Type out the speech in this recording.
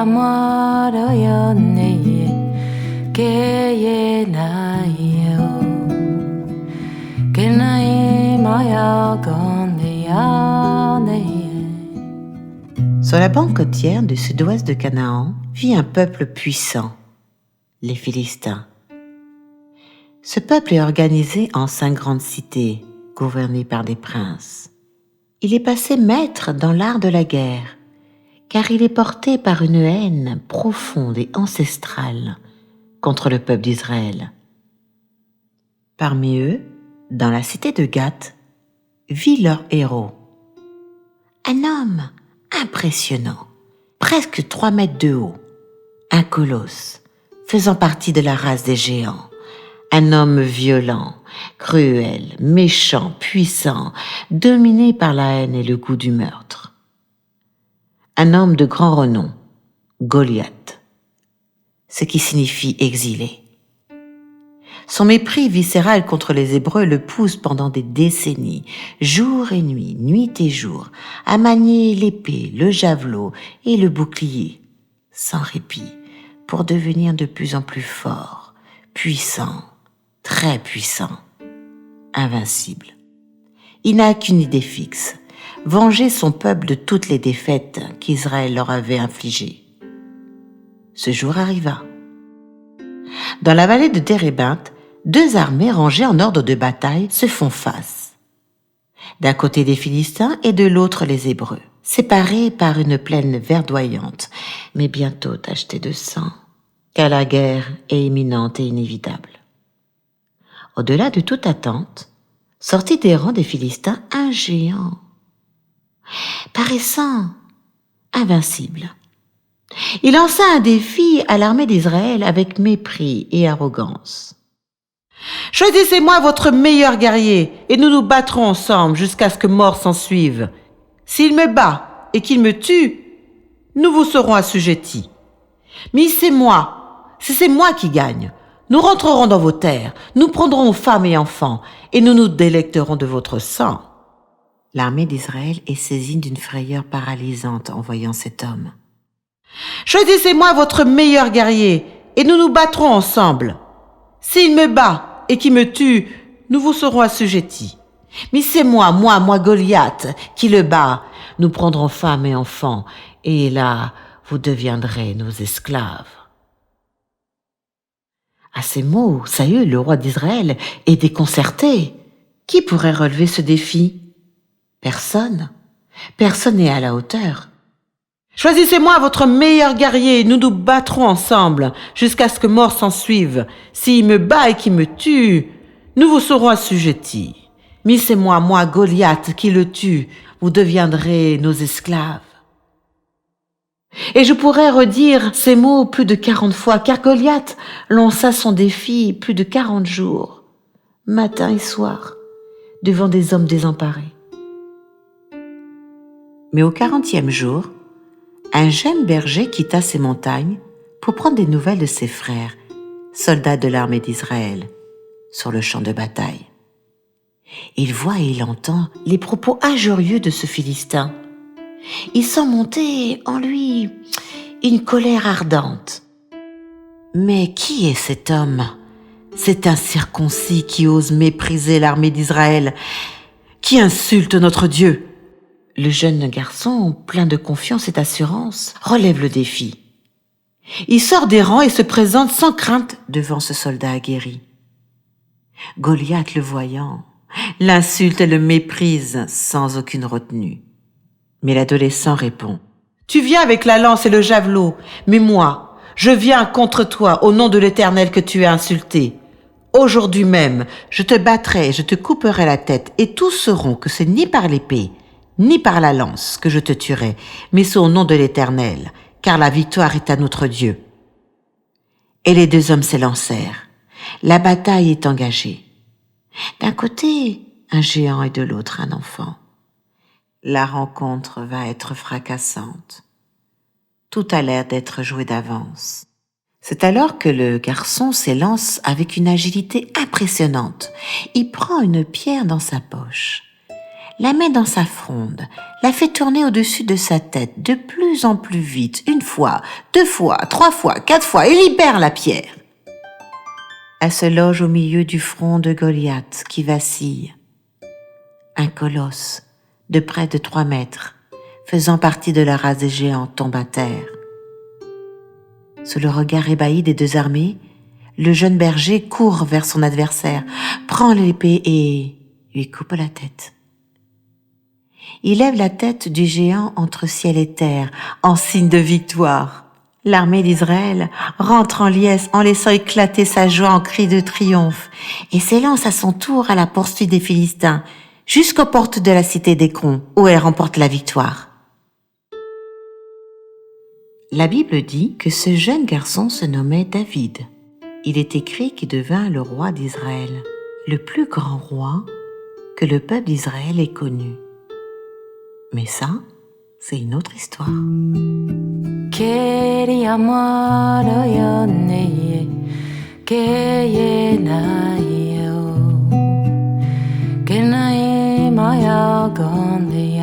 Sur la banque côtière du sud-ouest de Canaan vit un peuple puissant, les Philistins. Ce peuple est organisé en 5 grandes cités, gouvernées par des princes. Il est passé maître dans l'art de la guerre, car il est porté par une haine profonde et ancestrale contre le peuple d'Israël. Parmi eux, dans la cité de Gath, vit leur héros. Un homme impressionnant, presque 3 mètres de haut, un colosse, faisant partie de la race des géants, un homme violent, cruel, méchant, puissant, dominé par la haine et le goût du meurtre. Un homme de grand renom, Goliath, ce qui signifie exilé. Son mépris viscéral contre les Hébreux le pousse pendant des décennies, jour et nuit, nuit et jour, à manier l'épée, le javelot et le bouclier, sans répit, pour devenir de plus en plus fort, puissant, très puissant, invincible. Il n'a qu'une idée fixe, venger son peuple de toutes les défaites qu'Israël leur avait infligées. Ce jour arriva. Dans la vallée de Térébinthe, 2 armées rangées en ordre de bataille se font face. D'un côté des Philistins et de l'autre les Hébreux, séparés par une plaine verdoyante, mais bientôt tachetée de sang, car la guerre est imminente et inévitable. Au-delà de toute attente, sortit des rangs des Philistins un géant, paraissant invincible. Il lança un défi à l'armée d'Israël avec mépris et arrogance. « Choisissez-moi votre meilleur guerrier et nous nous battrons ensemble jusqu'à ce que mort s'ensuive. S'il me bat et qu'il me tue, nous vous serons assujettis. Mais si c'est moi qui gagne, nous rentrerons dans vos terres, nous prendrons femmes et enfants et nous nous délecterons de votre sang. » L'armée d'Israël est saisie d'une frayeur paralysante en voyant cet homme. « Choisissez-moi votre meilleur guerrier et nous nous battrons ensemble. S'il me bat et qu'il me tue, nous vous serons assujettis. Mais c'est moi, Goliath, qui le bat. Nous prendrons femmes et enfants et là, vous deviendrez nos esclaves. » À ces mots, Saül, le roi d'Israël, est déconcerté. Qui pourrait relever ce défi? Personne. Personne n'est à la hauteur. « Choisissez-moi votre meilleur guerrier et nous nous battrons ensemble jusqu'à ce que mort s'ensuive. S'il me bat et qu'il me tue, nous vous serons assujettis. Mais c'est moi, Goliath, qui le tue. Vous deviendrez nos esclaves. » Et je pourrais redire ces mots plus de 40 fois, car Goliath lança son défi plus de 40 jours, matin et soir, devant des hommes désemparés. Mais au 40e jour, un jeune berger quitta ses montagnes pour prendre des nouvelles de ses frères, soldats de l'armée d'Israël, sur le champ de bataille. Il voit et il entend les propos injurieux de ce Philistin. Il sent monter en lui une colère ardente. Mais qui est cet homme, cet incirconcis qui ose mépriser l'armée d'Israël, qui insulte notre Dieu? Le jeune garçon, plein de confiance et d'assurance, relève le défi. Il sort des rangs et se présente sans crainte devant ce soldat aguerri. Goliath, le voyant, l'insulte et le méprise sans aucune retenue. Mais l'adolescent répond: « Tu viens avec la lance et le javelot, mais moi, je viens contre toi au nom de l'Éternel que tu as insulté. Aujourd'hui même, je te battrai, je te couperai la tête, et tous sauront que c'est ni par l'épée, ni par la lance que je te tuerai, mais c'est au nom de l'Éternel, car la victoire est à notre Dieu. » Et les 2 hommes s'élancèrent. La bataille est engagée. D'un côté, un géant et de l'autre, un enfant. La rencontre va être fracassante. Tout a l'air d'être joué d'avance. C'est alors que le garçon s'élance avec une agilité impressionnante. Il prend une pierre dans sa poche, la met dans sa fronde, la fait tourner au-dessus de sa tête de plus en plus vite, 1 fois, 2 fois, 3 fois, 4 fois, et libère la pierre. Elle se loge au milieu du front de Goliath qui vacille. Un colosse de près de 3 mètres, faisant partie de la race des géants, tombe à terre. Sous le regard ébahi des 2 armées, le jeune berger court vers son adversaire, prend l'épée et lui coupe la tête. Il lève la tête du géant entre ciel et terre, en signe de victoire. L'armée d'Israël rentre en liesse en laissant éclater sa joie en cris de triomphe et s'élance à son tour à la poursuite des Philistins, jusqu'aux portes de la cité d'Écron, où elle remporte la victoire. La Bible dit que ce jeune garçon se nommait David. Il est écrit qu'il devint le roi d'Israël, le plus grand roi que le peuple d'Israël ait connu. Mais ça, c'est une autre histoire. Maya gone the